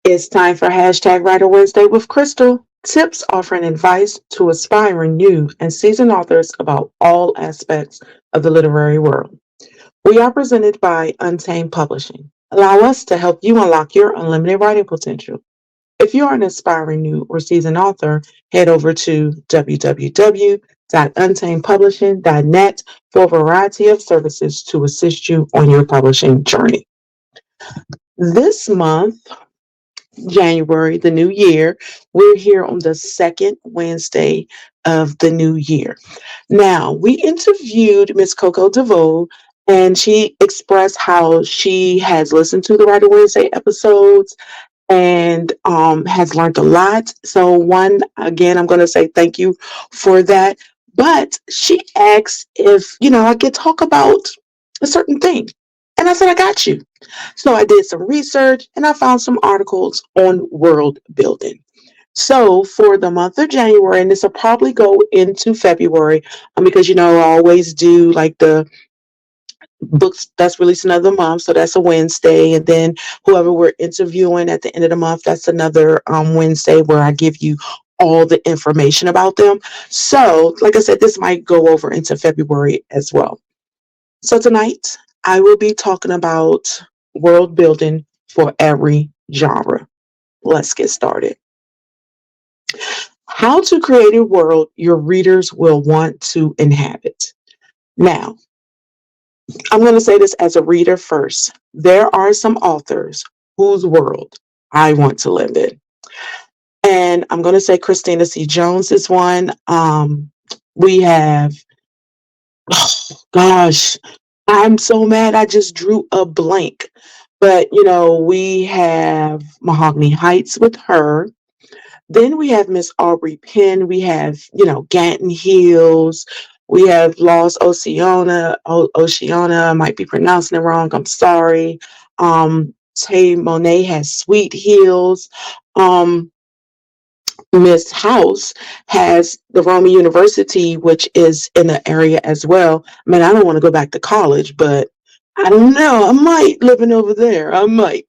It's time for hashtag Writer Wednesday with Crystal. Tips offering advice to aspiring new and seasoned authors about all aspects of the literary world. We are presented by Untamed Publishing. Allow us to help you unlock your unlimited writing potential. If you are an aspiring new or seasoned author, head over to www.untamedpublishing.net for a variety of services to assist you on your publishing journey. This month, January, the new year. We're here on the second Wednesday of the new year. Now, we interviewed Miss Coco DeVoe, and she expressed how she has listened to the Writer Wednesday episodes and has learned a lot. So, one, again, I'm going to say thank you for that. But she asked if, I could talk about a certain thing. And I said, I got you. So I did some research and I found some articles on world building. So for the month of January, and this will probably go into February, because I always do like the books that's released another month, so that's a Wednesday, and then whoever we're interviewing at the end of the month, that's another Wednesday where I give you all the information about them. So, like I said, this might go over into February as well. So tonight, I will be talking about world building for every genre. Let's get started. How to create a world your readers will want to inhabit. Now, I'm going to say this as a reader first. There are some authors whose world I want to live in. And I'm going to say Christina C. Jones is one. We have, oh, gosh, I'm so mad I just drew a blank. But, we have Mahogany Heights with her. Then we have Miss Aubrey Penn. We have, Ganton Hills. We have Lost Oceana. Oceana, I might be pronouncing it wrong. I'm sorry. Tay Monet has Sweet Hills. Miss House has the Roma University, which is in the area as well. I mean, I don't want to go back to college, but I don't know. I might living over there. I might.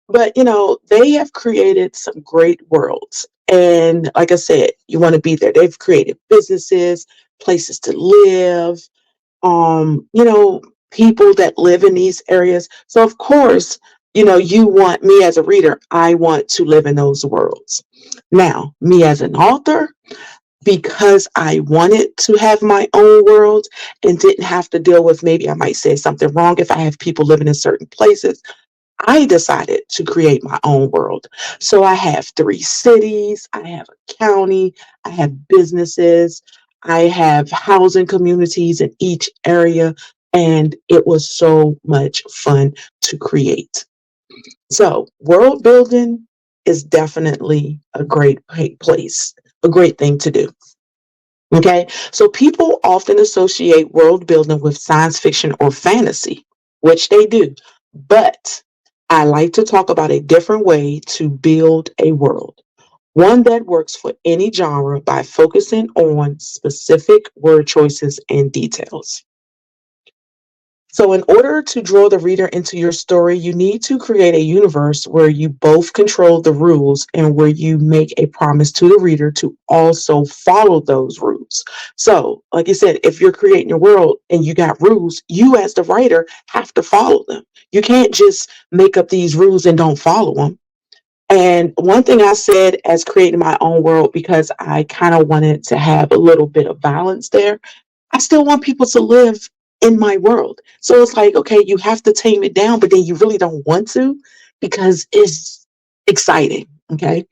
But, they have created some great worlds. And like I said, you want to be there. They've created businesses, places to live, people that live in these areas. So, of course, you want me as a reader, I want to live in those worlds. Now, me as an author, because I wanted to have my own world and didn't have to deal with, maybe I might say something wrong if I have people living in certain places, I decided to create my own world. So I have 3 cities, I have a county, I have businesses, I have housing communities in each area, and it was so much fun to create. So, world building is definitely a great place, a great thing to do. Okay, so people often associate world building with science fiction or fantasy, which they do. But I like to talk about a different way to build a world, one that works for any genre by focusing on specific word choices and details. So, in order to draw the reader into your story, you need to create a universe where you both control the rules and where you make a promise to the reader to also follow those rules. So, like I said, if you're creating a world and you got rules, you as the writer have to follow them. You can't just make up these rules and don't follow them. And one thing I said as creating my own world, because I kind of wanted to have a little bit of balance there, I still want people to live in my world. So it's like, okay, you have to tame it down, but then you really don't want to because it's exciting. Okay.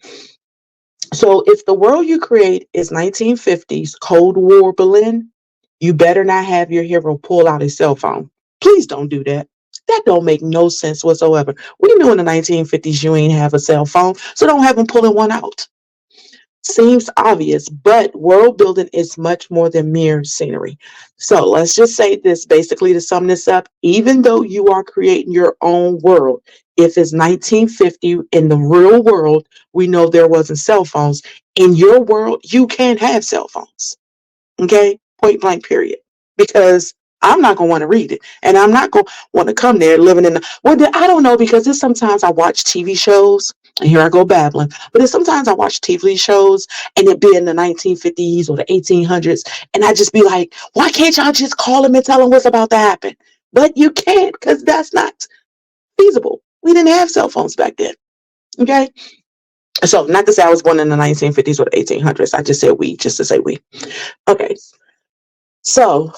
So if the world you create is 1950s Cold War Berlin, you better not have your hero pull out his cell phone. Please don't do that. That don't make no sense whatsoever. We know in the 1950s you ain't have a cell phone, so don't have him pulling one out. Seems obvious, but world building is much more than mere scenery. So let's just say this basically to sum this up. Even though you are creating your own world, if it's 1950 in the real world, we know there wasn't cell phones. In your world, you can't have cell phones. Okay? Point blank, period. Because I'm not going to want to read it. And I'm not going to want to come there living in the, well, I don't know, because there's sometimes I watch TV shows And here I go babbling. But then sometimes I watch TV shows and it be in the 1950s or the 1800s. And I just be like, why can't y'all just call them and tell them what's about to happen? But you can't, because that's not feasible. We didn't have cell phones back then. Okay. So not to say I was born in the 1950s or the 1800s. I just said we, just to say we. Okay. So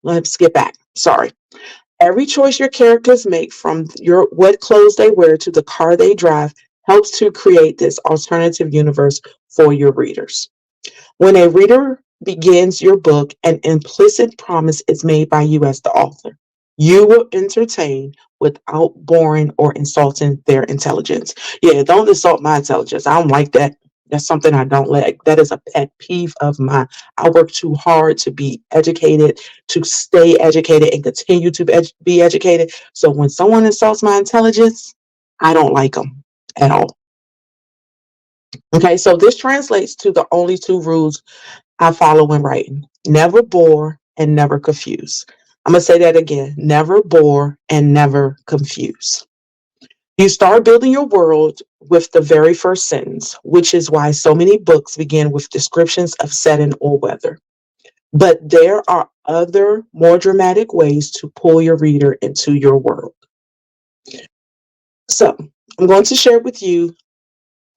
let's get back. Sorry. Every choice your characters make, from what clothes they wear to the car they drive, helps to create this alternative universe for your readers. When a reader begins your book, an implicit promise is made by you as the author. You will entertain without boring or insulting their intelligence. Yeah, don't insult my intelligence. I don't like that. That's something I don't like. That is a pet peeve of mine. I work too hard to be educated, to stay educated, and continue to be educated. So when someone insults my intelligence, I don't like them at all. Okay, so this translates to the only two rules I follow when writing: never bore and never confuse. I'm going to say that again: never bore and never confuse. You start building your world with the very first sentence, which is why so many books begin with descriptions of setting or weather. But there are other, more dramatic ways to pull your reader into your world. So I'm going to share with you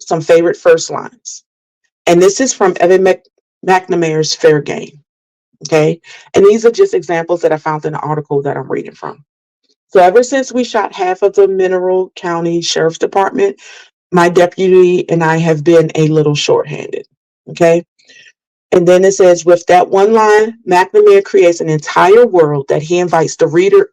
some favorite first lines. And this is from Evan McNamara's Fair Game. Okay. And these are just examples that I found in the article that I'm reading from. So ever since we shot half of the Mineral County Sheriff's Department, my deputy and I have been a little shorthanded. Okay. And then it says, with that one line, McNamara creates an entire world that he invites the reader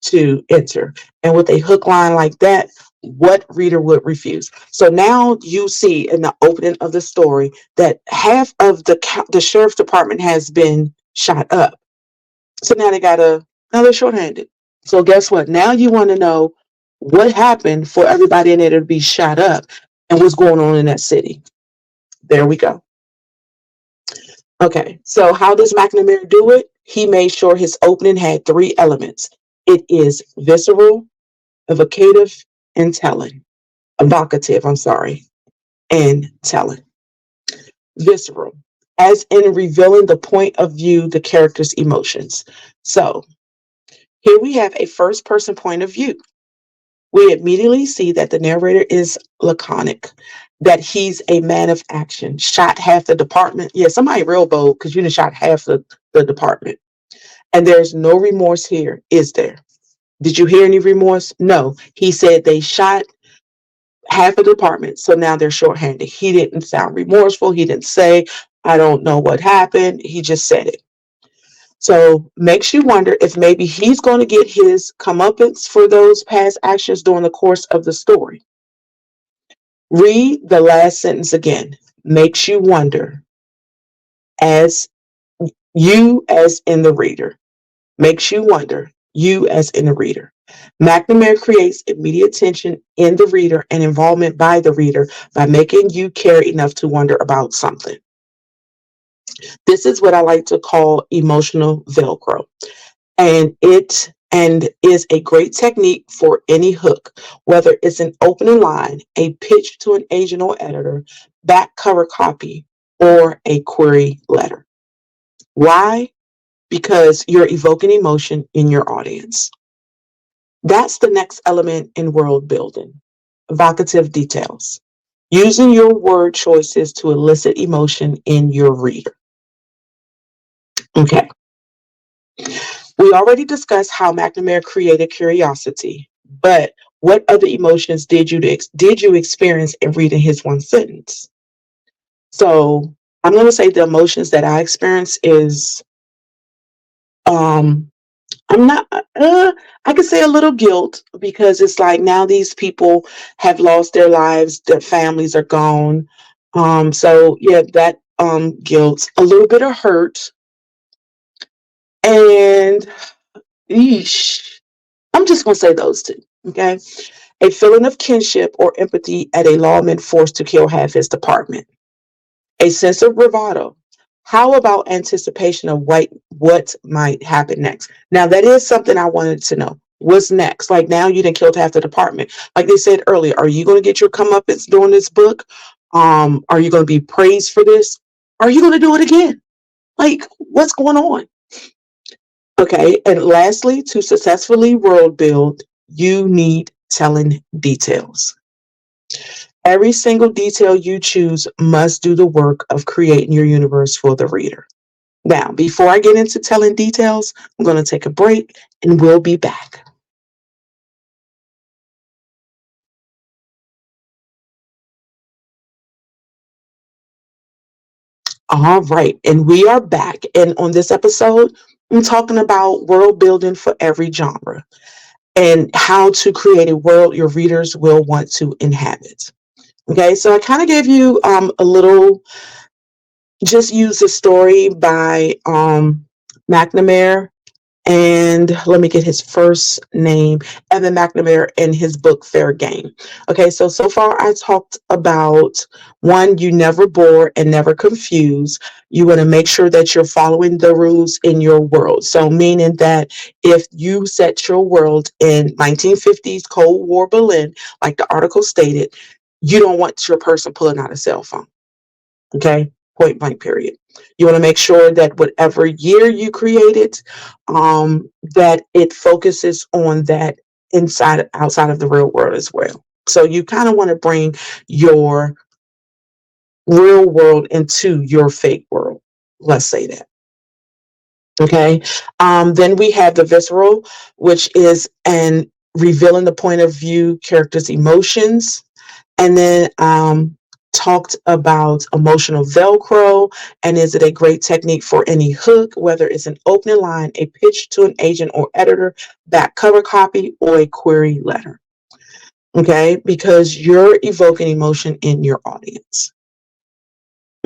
to enter. And with a hook line like that, what reader would refuse? So now you see in the opening of the story that half of the sheriff's department has been shot up. So now they got another shorthanded. So guess what? Now you want to know what happened for everybody in there to be shot up and what's going on in that city. There we go. Okay, so how does McNamara do it? He made sure his opening had three elements. It is visceral, evocative, and telling. Evocative, and telling. Visceral, as in revealing the point of view, the character's emotions. So here we have a first person point of view. We immediately see that the narrator is laconic, that he's a man of action, shot half the department. Yeah, somebody real bold, because you done shot half the department. And there's no remorse here, is there? Did you hear any remorse? No. He said they shot half a department, so now they're shorthanded. He didn't sound remorseful. He didn't say, I don't know what happened. He just said it. So makes you wonder if maybe he's going to get his comeuppance for those past actions during the course of the story. Read the last sentence again. Makes you wonder, as you as in the reader. Makes you wonder, you as in the reader. McNamara creates immediate tension in the reader and involvement by the reader by making you care enough to wonder about something. This is what I like to call emotional Velcro. And it is a great technique for any hook, whether it's an opening line, a pitch to an agent or editor, back cover copy, or a query letter. Why? Because you're evoking emotion in your audience. That's the next element in world building: evocative details. Using your word choices to elicit emotion in your reader. Okay. We already discussed how McNamara created curiosity, but what other emotions did you experience in reading his one sentence? So I'm going to say the emotions that I experienced is, I'm not, I could say a little guilt, because it's like now these people have lost their lives, their families are gone. So yeah, that guilt, a little bit of hurt, and yeesh, I'm just going to say those two. Okay. A feeling of kinship or empathy at a lawman forced to kill half his department. A sense of bravado. How about anticipation of what might happen next? Now, that is something I wanted to know. What's next? Like now you didn't kill half the department. Like they said earlier, are you going to get your comeuppance during this book? Are you going to be praised for this? Are you going to do it again? Like, what's going on? Okay, and lastly, to successfully world build, you need telling details. Every single detail you choose must do the work of creating your universe for the reader. Now, before I get into telling details, I'm going to take a break and we'll be back. All right, and we are back. And on this episode, I'm talking about world building for every genre and how to create a world your readers will want to inhabit. Okay, so I kind of gave you a little, just use the story by McNamara, and let me get his first name, Evan McNamara, in his book Fair Game. Okay, so far I talked about one, you never bore and never confuse. You want to make sure that you're following the rules in your world. So meaning that if you set your world in 1950s Cold War Berlin, like the article stated, you don't want your person pulling out a cell phone. Okay, point blank, period. You want to make sure that whatever year you created, that it focuses on that inside, outside of the real world as well. So you kind of want to bring your real world into your fake world. Let's say that. Okay. Then we have the visceral, which is an revealing the point of view, characters' emotions, and then talked about emotional Velcro, and is it a great technique for any hook, whether it's an opening line, a pitch to an agent or editor, back cover copy, or a query letter. Okay, because you're evoking emotion in your audience.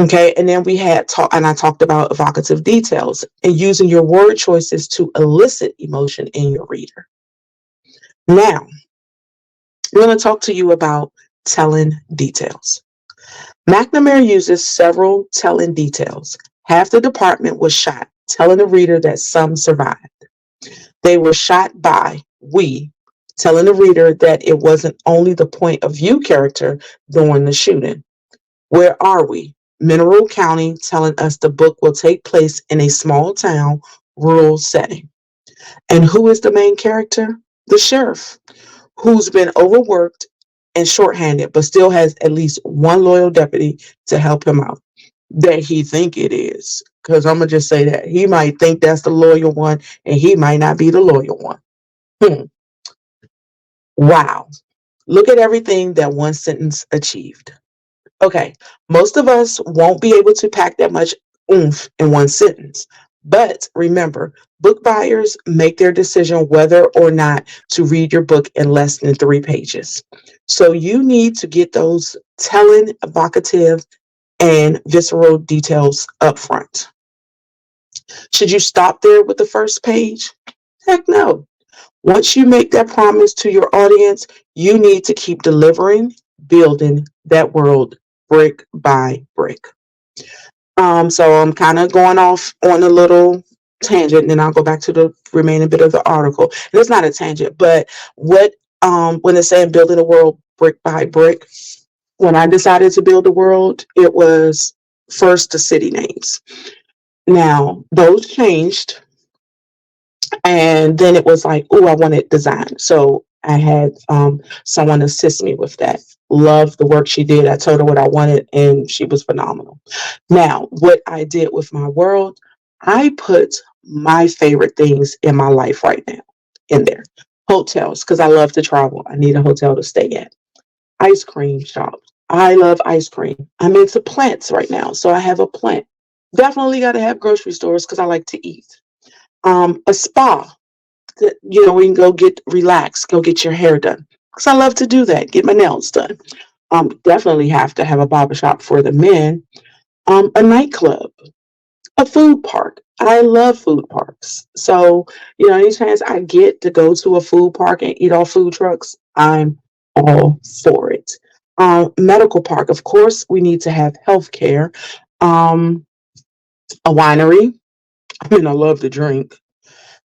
Okay, and then we had talk, and I talked about evocative details and using your word choices to elicit emotion in your reader. Now, I'm going to talk to you about telling details. McNamara uses several telling details. Half the department was shot, telling the reader that some survived. They were shot by we, telling the reader that it wasn't only the point of view character during the shooting. Where are we? Mineral County, telling us the book will take place in a small town, rural setting. And who is the main character? The sheriff, who's been overworked and shorthanded, but still has at least one loyal deputy to help him out. That he think it is, because I'm gonna just say that he might think that's the loyal one, and he might not be the loyal one. Hmm. Wow! Look at everything that one sentence achieved. Okay, most of us won't be able to pack that much oomph in one sentence. But remember, book buyers make their decision whether or not to read your book in less than 3 pages. So you need to get those telling, evocative, and visceral details up front. Should you stop there with the first page? Heck no. Once you make that promise to your audience, you need to keep delivering, building that world brick by brick. So I'm kind of going off on a little tangent, and then I'll go back to the remaining bit of the article. And it's not a tangent, but what when it's saying building a world brick by brick, when I decided to build a world, it was first the city names. Now those changed, and then it was like, oh, I wanted design. So I had someone assist me with that. Loved the work she did. I told her what I wanted, and she was phenomenal. Now, what I did with my world, I put my favorite things in my life right now in there. Hotels, because I love to travel. I need a hotel to stay at. Ice cream shop. I love ice cream. I'm into plants right now, so I have a plant. Definitely got to have grocery stores because I like to eat. A spa. We can go get relaxed, go get your hair done. Because I love to do that, get my nails done. Definitely have to have a barber shop for the men. A nightclub, a food park. I love food parks. So, any chance I get to go to a food park and eat off food trucks, I'm all for it. Medical park, of course, we need to have health care. A winery. I mean, I love to drink.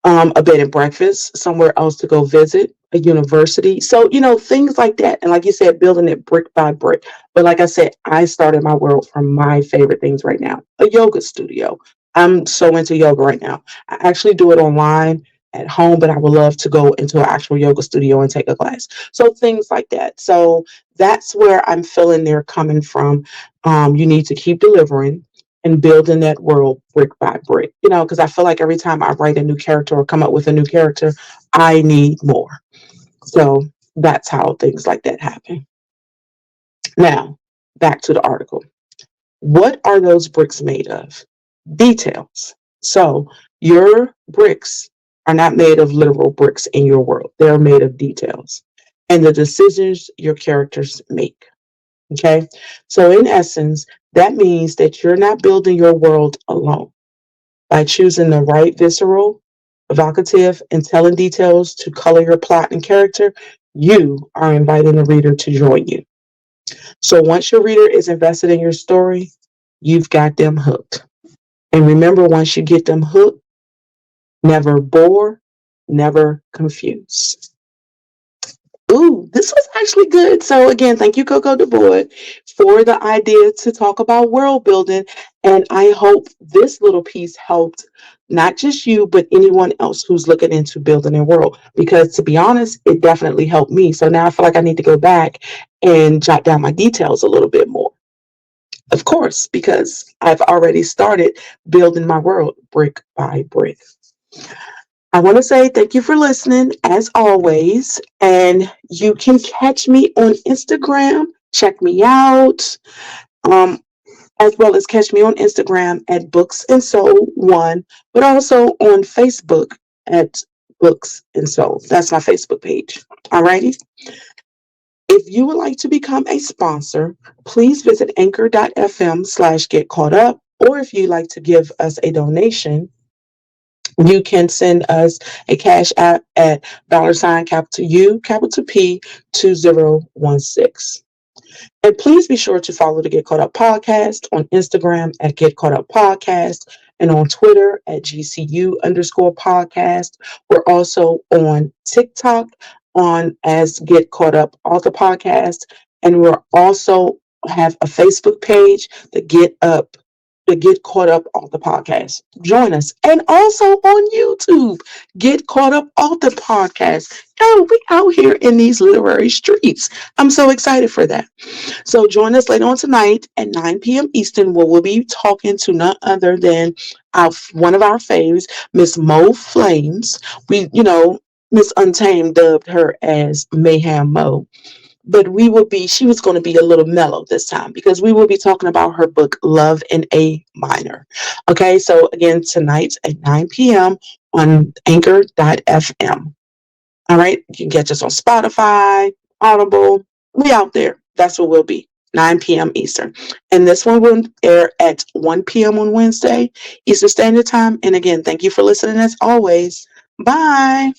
a bed and breakfast, somewhere else to go visit, a university. So, things like that. And like you said, building it brick by brick. But like I said, I started my world from my favorite things right now, a yoga studio. I'm so into yoga right now. I actually do it online at home, but I would love to go into an actual yoga studio and take a class. So things like that. So that's where I'm feeling they're coming from. You need to keep delivering and building that world brick by brick. Because I feel like every time I write a new character or come up with a new character, I need more. So that's how things like that happen. Now, back to the article. What are those bricks made of? Details. So your bricks are not made of literal bricks in your world. They're made of details and the decisions your characters make. Okay. So in essence, that means that you're not building your world alone. By choosing the right visceral, evocative, and telling details to color your plot and character, you are inviting the reader to join you. So once your reader is invested in your story, you've got them hooked. And remember, once you get them hooked, never bore, never confuse. Ooh, this was actually good. So again, thank you, Coco DeBoy, for the idea to talk about world building. And I hope this little piece helped not just you, but anyone else who's looking into building a world. Because to be honest, it definitely helped me. So now I feel like I need to go back and jot down my details a little bit more. Of course, because I've already started building my world brick by brick. I want to say thank you for listening as always. And you can catch me on Instagram. Check me out. Um, as well as catch me on Instagram at Books and Soul One, but also on Facebook at Books and Soul. That's my Facebook page. Alrighty. If you would like to become a sponsor, please visit anchor.fm/get caught up. Or if you'd like to give us a donation, you can send us a cash app at capital U, capital P 2016. And please be sure to follow the Get Caught Up Podcast on Instagram at Get Caught Up Podcast and on Twitter at GCU_podcast. We're also on TikTok on as Get Caught Up Author Podcast. And we're also have a Facebook page, the Get Caught Up Author Podcast. Join us. And also on YouTube, Get Caught Up Author Podcast. Yo, we out here in these literary streets. I'm so excited for that. So join us later on tonight at 9 p.m. Eastern, where we'll be talking to none other than one of our faves, Miss Mo Flames. Miss Untamed dubbed her as Mayhem Mo. But she was going to be a little mellow this time because we will be talking about her book, Love in A Minor. Okay, so again, tonight at 9 p.m. on anchor.fm. All right, you can catch us on Spotify, Audible. We out there. That's where we'll be, 9 p.m. Eastern. And this one will air at 1 p.m. on Wednesday, Eastern Standard Time. And again, thank you for listening as always. Bye.